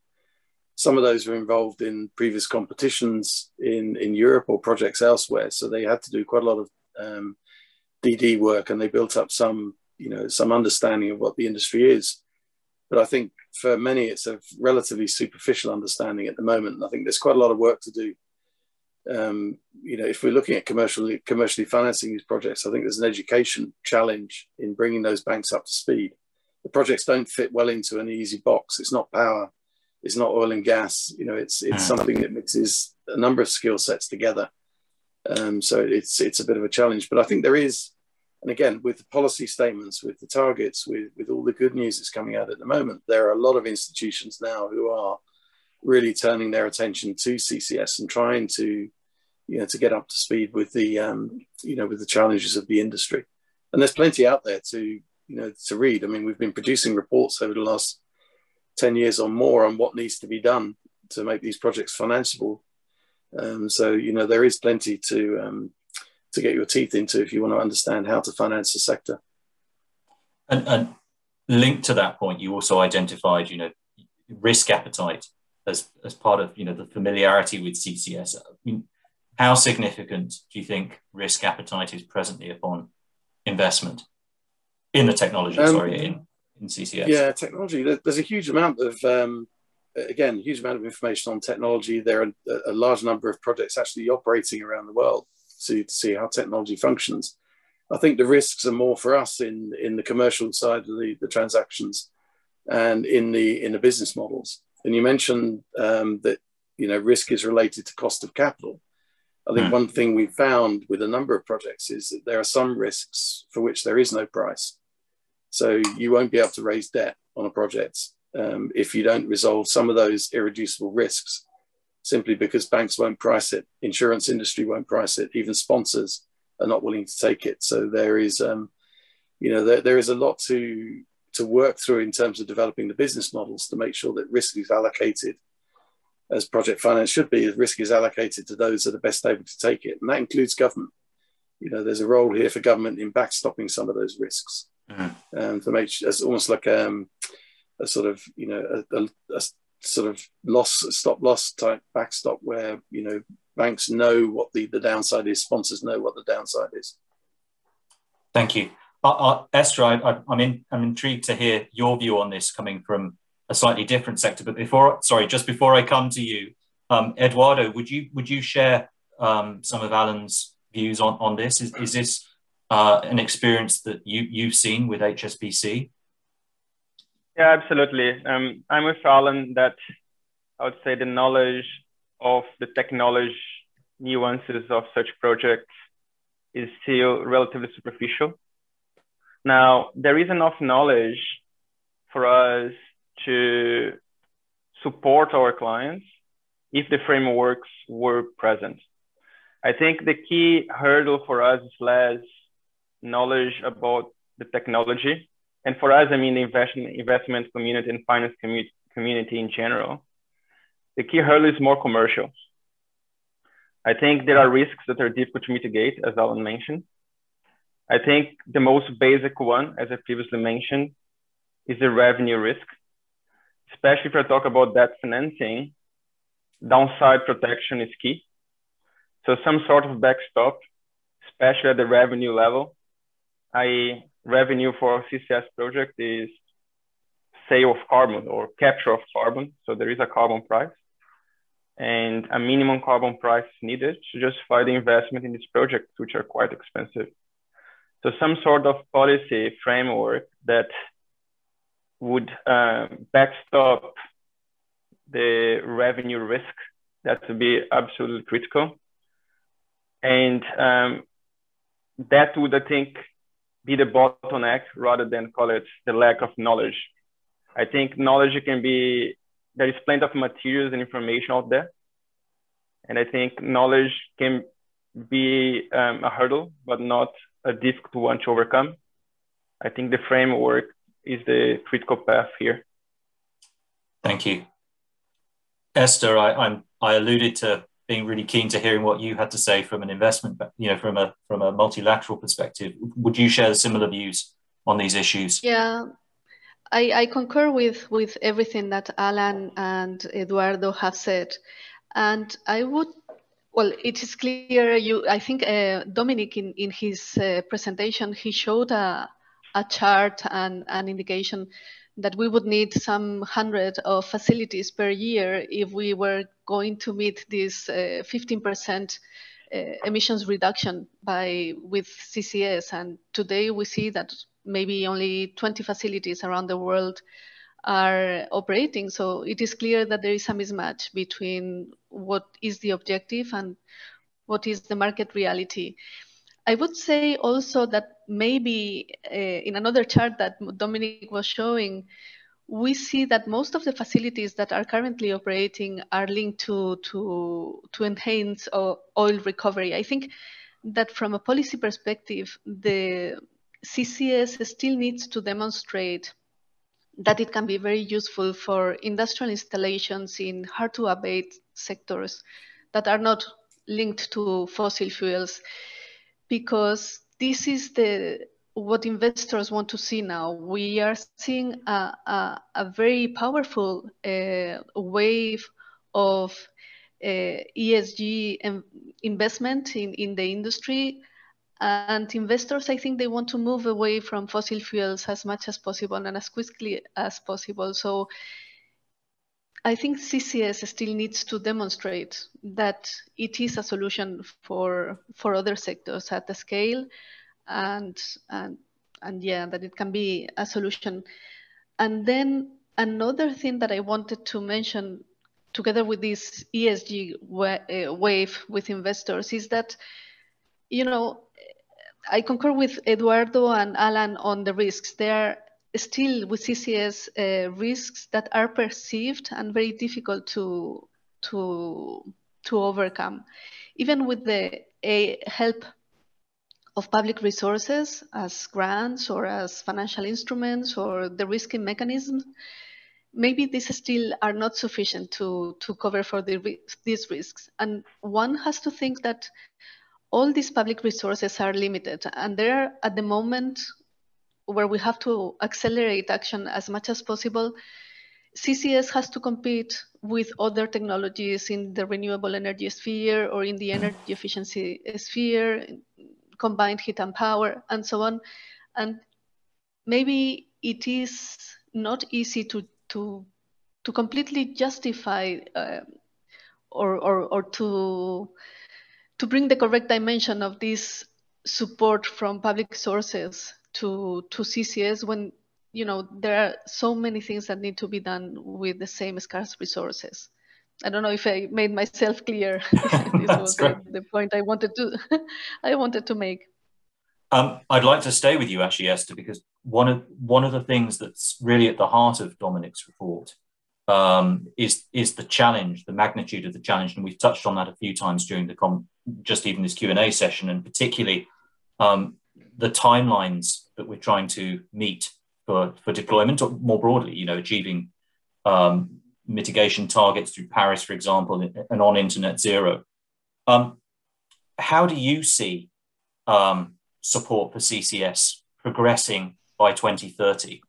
Some of those were involved in previous competitions in Europe or projects elsewhere, so they had to do quite a lot of DD work, and they built up some understanding of what the industry is. But I think for many, it's a relatively superficial understanding at the moment. And I think there's quite a lot of work to do. If we're looking at commercially financing these projects, I think there's an education challenge in bringing those banks up to speed. The projects don't fit well into an easy box. It's not power, it's not oil and gas. It's something that mixes a number of skill sets together. So it's a bit of a challenge. But I think there is, and again, with the policy statements, with the targets, with all the good news that's coming out at the moment, there are a lot of institutions now who are really turning their attention to CCS and trying to get up to speed with the with the challenges of the industry. And there's plenty out there to read. I mean, we've been producing reports over the last 10 years or more on what needs to be done to make these projects financeable. So there is plenty to get your teeth into if you want to understand how to finance the sector. And linked to that point, you also identified risk appetite as part of the familiarity with CCS. I mean, how significant do you think risk appetite is presently upon investment in the technology? In CCS. Yeah, technology. There's a huge amount of again, a huge amount of information on technology. There are a large number of projects actually operating around the world to see how technology functions. I think the risks are more for us in the commercial side of the transactions and in the business models. And you mentioned that risk is related to cost of capital. I think one thing we found with a number of projects is that there are some risks for which there is no price. So you won't be able to raise debt on a project if you don't resolve some of those irreducible risks, simply because banks won't price it, insurance industry won't price it, even sponsors are not willing to take it. So there is, there is a lot to work through in terms of developing the business models to make sure that risk is allocated, as project finance should be, risk is allocated to those that are best able to take it. And that includes government. There's a role here for government in backstopping some of those risks. To make sure, it's almost like a sort of, a sort of stop loss type backstop where, banks know what the downside is, sponsors know what the downside is. Thank you. Esther, I'm intrigued to hear your view on this coming from a slightly different sector. But just before I come to you, Eduardo, would you share some of Allan's views on this? Is this an experience that you've seen with HSBC? Yeah, absolutely. I'm with Allan that I would say the knowledge of the technology nuances of such projects is still relatively superficial. Now, there is enough knowledge for us to support our clients if the frameworks were present. I think the key hurdle for us is less knowledge about the technology. And for us, I mean the investment community and finance community in general. The key hurdle is more commercial. I think there are risks that are difficult to mitigate, as Allan mentioned. I think the most basic one, as I previously mentioned, is the revenue risk. Especially if I talk about debt financing, downside protection is key. So some sort of backstop, especially at the revenue level, i.e. revenue for a CCS project is sale of carbon or capture of carbon. So there is a carbon price and a minimum carbon price needed to justify the investment in these projects, which are quite expensive. So some sort of policy framework that would backstop the revenue risk, that would be absolutely critical. And that would, I think, be the bottleneck rather than call it the lack of knowledge. I think knowledge can be, there is plenty of materials and information out there. And I think knowledge can be a hurdle, but not a difficult one to overcome. I think the framework is the critical path here. Thank you. Esther, I alluded to being really keen to hearing what you had to say from an investment, from a multilateral perspective. Would you share similar views on these issues? Yeah, I concur with everything that Allan and Eduardo have said. And I would, well, it is clear, I think Dominic in his presentation, he showed a chart and an indication that we would need some 100 of facilities per year if we were going to meet this 15% emissions reduction with CCS. And today we see that maybe only 20 facilities around the world are operating. So it is clear that there is a mismatch between what is the objective and what is the market reality. I would say also that maybe in another chart that Dominic was showing, we see that most of the facilities that are currently operating are linked to enhance oil recovery. I think that from a policy perspective, the CCS still needs to demonstrate that it can be very useful for industrial installations in hard-to-abate sectors that are not linked to fossil fuels, because this is what investors want to see now. We are seeing a very powerful wave of ESG investment in the industry. And investors, I think they want to move away from fossil fuels as much as possible and as quickly as possible. So I think CCS still needs to demonstrate that it is a solution for other sectors at the scale, and yeah, that it can be a solution. And then another thing that I wanted to mention, together with this ESG wave with investors, is that, you know, I concur with Eduardo and Allan on the risks. There are still with CCS risks that are perceived and very difficult to overcome, even with the help of public resources as grants or as financial instruments or the risking mechanisms. Maybe these still are not sufficient to cover for these risks. And one has to think that all these public resources are limited, and they're at the moment where we have to accelerate action as much as possible. CCS has to compete with other technologies in the renewable energy sphere or in the energy efficiency sphere, combined heat and power, and so on. And maybe it is not easy to completely justify or to bring the correct dimension of this support from public sources to CCS when, you know, there are so many things that need to be done with the same scarce resources. I don't know if I made myself clear. This was the point I wanted to make. I'd like to stay with you actually, Esther, because one of the things that's really at the heart of Dominic's report is the challenge, the magnitude of the challenge, and we've touched on that a few times during just even this Q&A session, and particularly the timelines that we're trying to meet for deployment, or more broadly, you know, achieving mitigation targets through Paris, for example, and on Internet Zero. How do you see support for CCS progressing by 2030?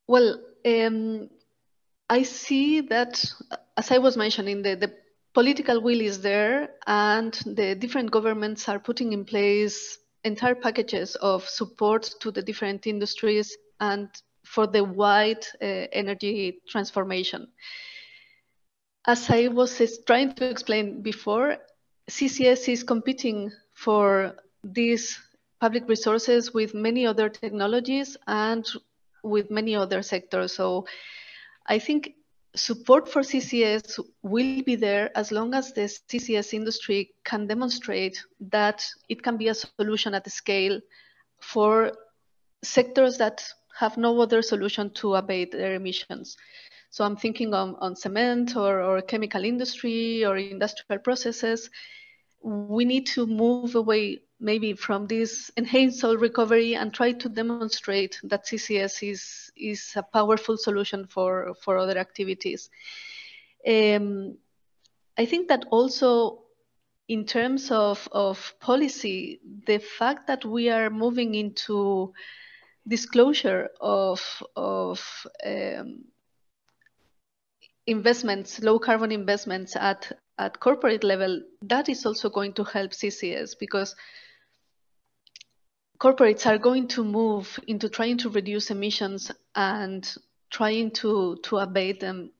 Well, I see that, as I was mentioning, the political will is there, and the different governments are putting in place entire packages of support to the different industries and for the wide energy transformation. As I was trying to explain before, CCS is competing for these public resources with many other technologies and with many other sectors. So I think support for CCS will be there as long as the CCS industry can demonstrate that it can be a solution at the scale for sectors that have no other solution to abate their emissions. So I'm thinking on cement or chemical industry or industrial processes. We need to move away maybe from this enhanced oil recovery and try to demonstrate that CCS is a powerful solution for other activities. I think that also in terms of policy, the fact that we are moving into disclosure of investments, low carbon investments at corporate level, that is also going to help CCS, because corporates are going to move into trying to reduce emissions and trying to abate them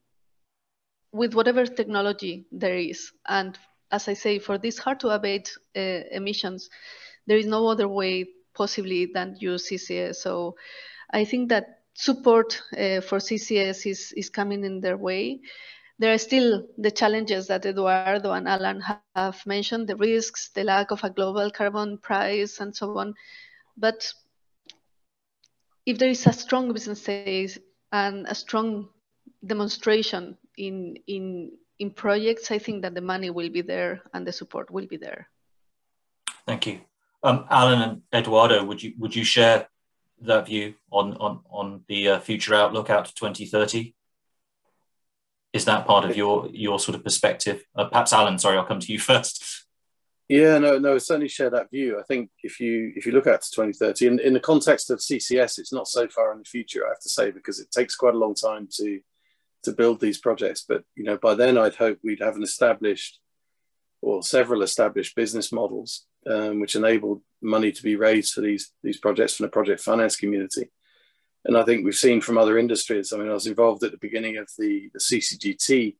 with whatever technology there is. And as I say, for these hard to abate emissions, there is no other way possibly than use CCS. So I think that support for CCS is coming in their way. There are still the challenges that Eduardo and Allan have mentioned, the risks, the lack of a global carbon price, and so on. But if there is a strong business case and a strong demonstration in projects, I think that the money will be there and the support will be there. Thank you. Allan and Eduardo, would you share that view on the future outlook out to 2030? Is that part of your sort of perspective? Perhaps Allan, sorry, I'll come to you first. Yeah, no, I certainly share that view. I think if you look out to 2030, in the context of CCS, it's not so far in the future, I have to say, because it takes quite a long time to build these projects. But you know, by then I'd hope we'd have an established or several established business models which enable money to be raised for these projects from the project finance community. And I think we've seen from other industries, I mean, I was involved at the beginning of the CCGT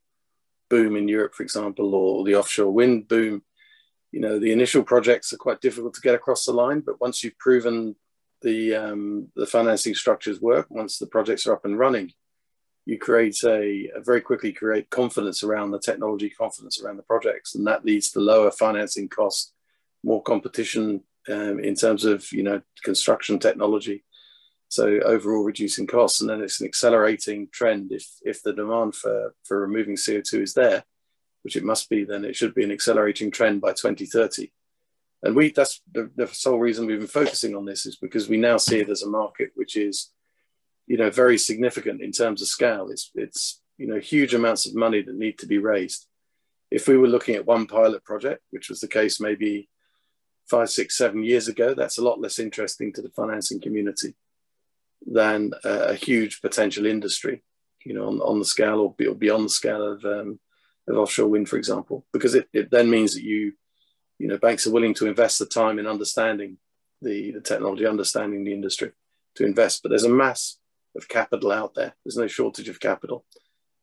boom in Europe, for example, or the offshore wind boom. You know, the initial projects are quite difficult to get across the line, but once you've proven the financing structures work, once the projects are up and running, you create very quickly create confidence around the technology, confidence around the projects, and that leads to lower financing costs, more competition in terms of, you know, construction technology. So overall reducing costs, and then it's an accelerating trend. If the demand for removing CO2 is there, which it must be, then it should be an accelerating trend by 2030. And that's the sole reason we've been focusing on this, is because we now see it as a market which is, you know, very significant in terms of scale. It's you know, huge amounts of money that need to be raised. If we were looking at one pilot project, which was the case maybe 5, 6, 7 years ago, that's a lot less interesting to the financing community than a huge potential industry, you know, on the scale or beyond the scale of offshore wind, for example, because it then means that you know, banks are willing to invest the time in understanding the technology, understanding the industry to invest. But there's a mass of capital out there. There's no shortage of capital.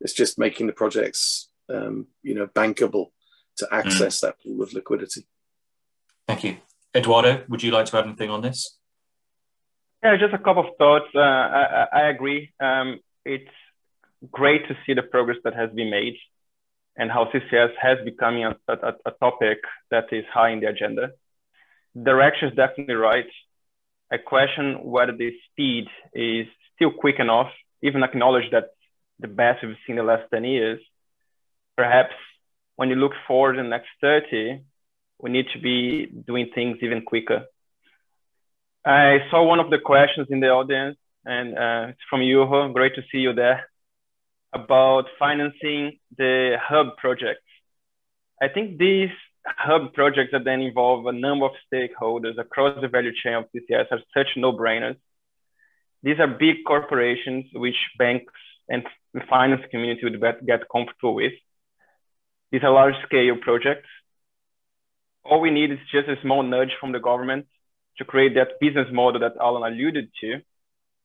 It's just making the projects, you know, bankable to access that pool of liquidity. Thank you. Eduardo, would you like to add anything on this? Yeah, just a couple of thoughts. I agree. It's great to see the progress that has been made and how CCS has become a topic that is high in the agenda. Direction is definitely right. I question whether the speed is still quick enough, even acknowledge that the best we've seen in the last 10 years. Perhaps when you look forward in the next 30, we need to be doing things even quicker. I saw one of the questions in the audience, and it's from Juho. Great to see you there, about financing the hub projects. I think these hub projects that then involve a number of stakeholders across the value chain of CCS are such no-brainers. These are big corporations which banks and the finance community would get comfortable with. These are large-scale projects. All we need is just a small nudge from the government to create that business model that Allan alluded to.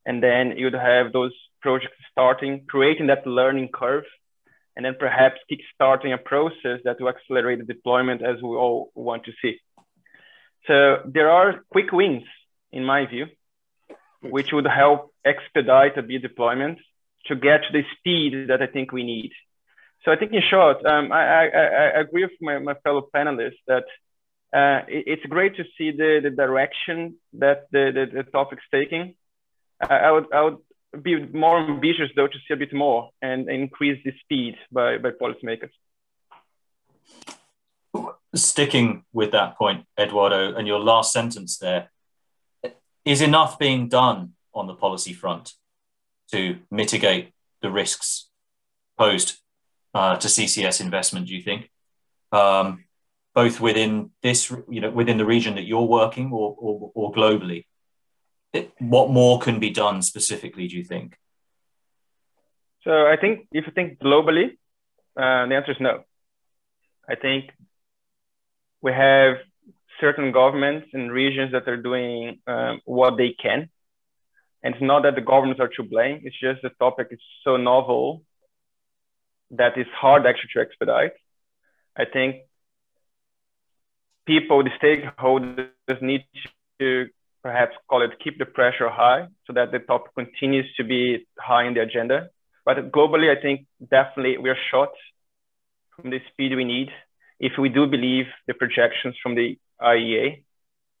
And then you'd have those projects starting, creating that learning curve, and then perhaps kickstarting a process that will accelerate the deployment as we all want to see. So there are quick wins, in my view, which would help expedite a bit deployment to get to the speed that I think we need. So I think in short, I agree with my fellow panelists that it's great to see the direction that the topic's taking. I would be more ambitious, though, to see a bit more and increase the speed by policymakers. Sticking with that point, Eduardo, and your last sentence there, is enough being done on the policy front to mitigate the risks posed to CCS investment, do you think? Both within this, you know, within the region that you're working or globally? What more can be done specifically, do you think? So I think if you think globally, the answer is no. I think we have certain governments and regions that are doing what they can. And it's not that the governments are to blame. It's just the topic is so novel that it's hard actually to expedite. I think people, the stakeholders need to perhaps call it keep the pressure high so that the topic continues to be high in the agenda. But globally, I think definitely we are short from the speed we need if we do believe the projections from the IEA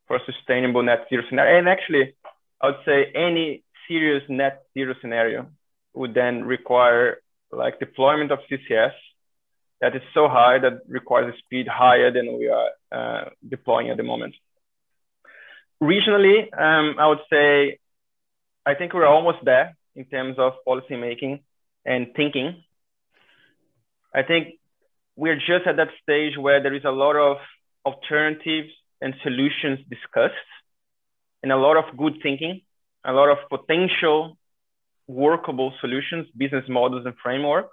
for a sustainable net zero scenario. And actually, I would say any serious net zero scenario would then require like deployment of CCS that is so high that requires a speed higher than we are deploying at the moment. Regionally, I would say, I think we're almost there in terms of policy making and thinking. I think we're just at that stage where there is a lot of alternatives and solutions discussed and a lot of good thinking, a lot of potential workable solutions, business models and framework,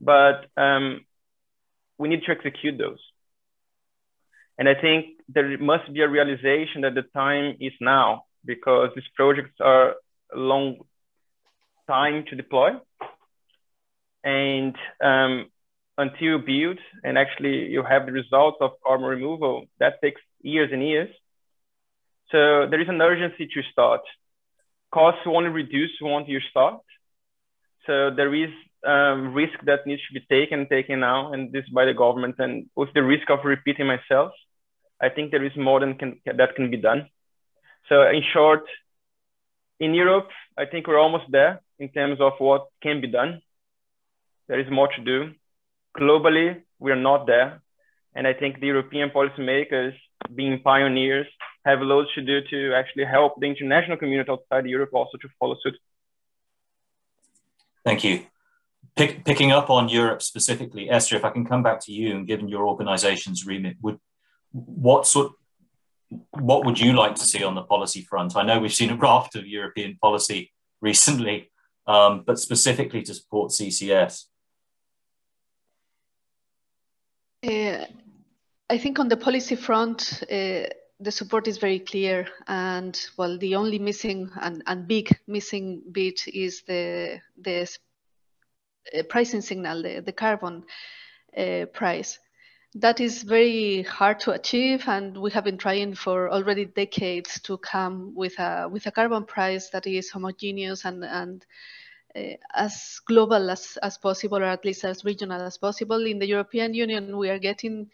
but we need to execute those. And I think there must be a realization that the time is now, because these projects are a long time to deploy. And until you build and actually you have the results of carbon removal, that takes years and years. So there is an urgency to start. Costs will only reduce once you start. So there is risk that needs to be taken now, and this by the government. And with the risk of repeating myself, I think there is more that can be done. So in short, in Europe, I think we're almost there in terms of what can be done. There is more to do. Globally, we're not there. And I think the European policymakers, being pioneers, have loads to do to actually help the international community outside Europe also to follow suit. Thank you. Picking up on Europe specifically, Esther, if I can come back to you, and given your organisation's remit, what would you like to see on the policy front? I know we've seen a raft of European policy recently, but specifically to support CCS. I think on the policy front, the support is very clear, and well, the only missing and big missing bit is the pricing signal, the carbon price. That is very hard to achieve, and we have been trying for already decades to come with a carbon price that is homogeneous and as global as possible, or at least as regional as possible. In the European Union, we are getting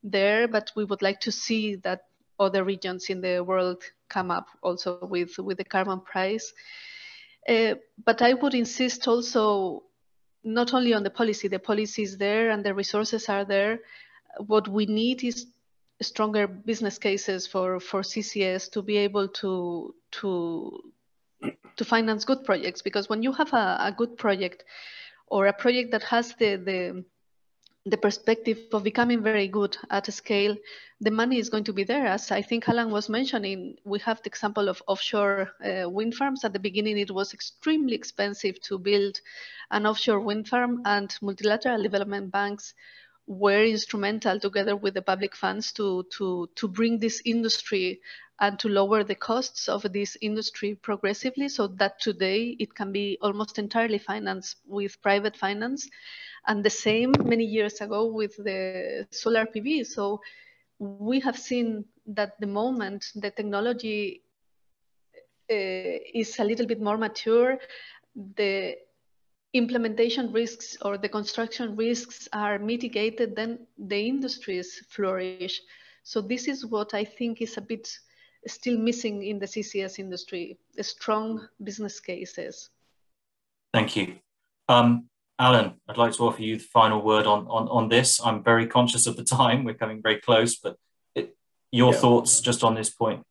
there, but we would like to see that other regions in the world come up also with the carbon price. But I would insist also not only on the policy is there and the resources are there. What we need is stronger business cases for CCS to be able to finance good projects, because when you have a good project, or a project that has the perspective of becoming very good at a scale, the money is going to be there. As I think Allan was mentioning, we have the example of offshore wind farms. At the beginning, it was extremely expensive to build an offshore wind farm, and multilateral development banks were instrumental, together with the public funds, to bring this industry and to lower the costs of this industry progressively, so that today it can be almost entirely financed with private finance. And the same many years ago with the solar PV. So we have seen that the moment the technology is a little bit more mature, the implementation risks or the construction risks are mitigated, then the industries flourish. So this is what I think is a bit still missing in the CCS industry, strong business cases. Thank you. Allan, I'd like to offer you the final word on this. I'm very conscious of the time. We're coming very close, but your thoughts just on this point.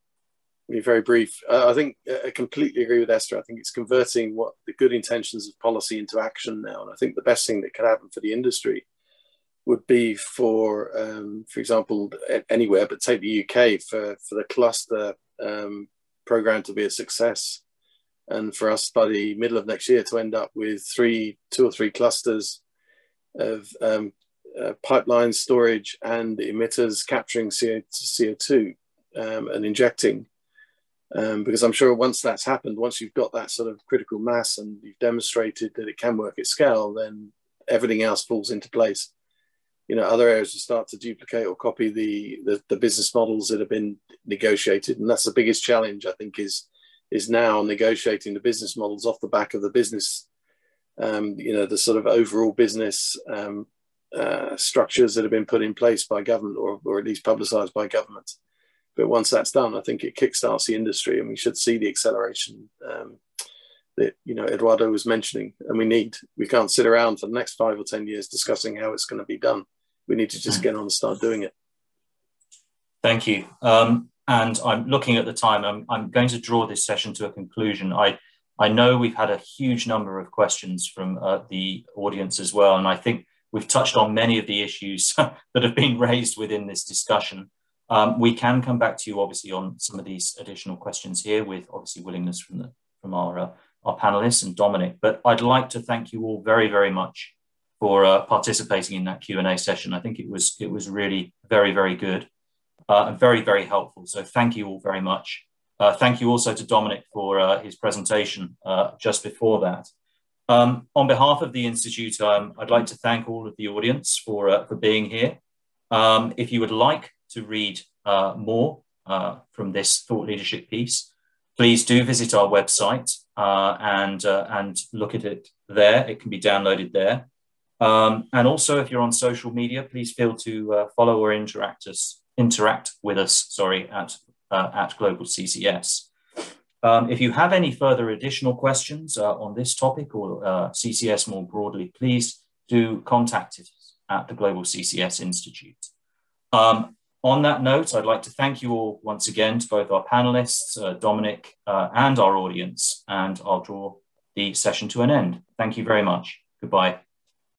Be very brief. I think I completely agree with Esther. I think it's converting what the good intentions of policy into action now. And I think the best thing that could happen for the industry would be for example, anywhere, but take the UK, for the cluster program to be a success. And for us by the middle of next year to end up with two or three clusters of pipeline storage and emitters capturing CO2 and injecting. Because I'm sure once that's happened, once you've got that sort of critical mass and you've demonstrated that it can work at scale, then everything else falls into place. You know, other areas will start to duplicate or copy the business models that have been negotiated. And that's the biggest challenge, I think, is now negotiating the business models off the back of the business, the sort of overall business structures that have been put in place by government, or at least publicized by government. But once that's done, I think it kickstarts the industry, and we should see the acceleration that Eduardo was mentioning. And we can't sit around for the next 5 or 10 years discussing how it's going to be done. We need to just get on and start doing it. Thank you. And I'm looking at the time. I'm going to draw this session to a conclusion. I know we've had a huge number of questions from the audience as well, and I think we've touched on many of the issues that have been raised within this discussion. We can come back to you, obviously, on some of these additional questions here, with obviously willingness from our panelists and Dominic. But I'd like to thank you all very, very much for participating in that Q&A session. I think it was really very, very good and very, very helpful. So thank you all very much. Thank you also to Dominic for his presentation just before that. On behalf of the Institute, I'd like to thank all of the audience for being here. If you would like to read more from this thought leadership piece, please do visit our website and look at it there. It can be downloaded there. And also, if you're on social media, please feel to follow or interact with us, at Global CCS. If you have any further additional questions on this topic or CCS more broadly, please do contact us at the Global CCS Institute. On that note, I'd like to thank you all once again, to both our panelists, Dominic, and our audience, and I'll draw the session to an end. Thank you very much. Goodbye.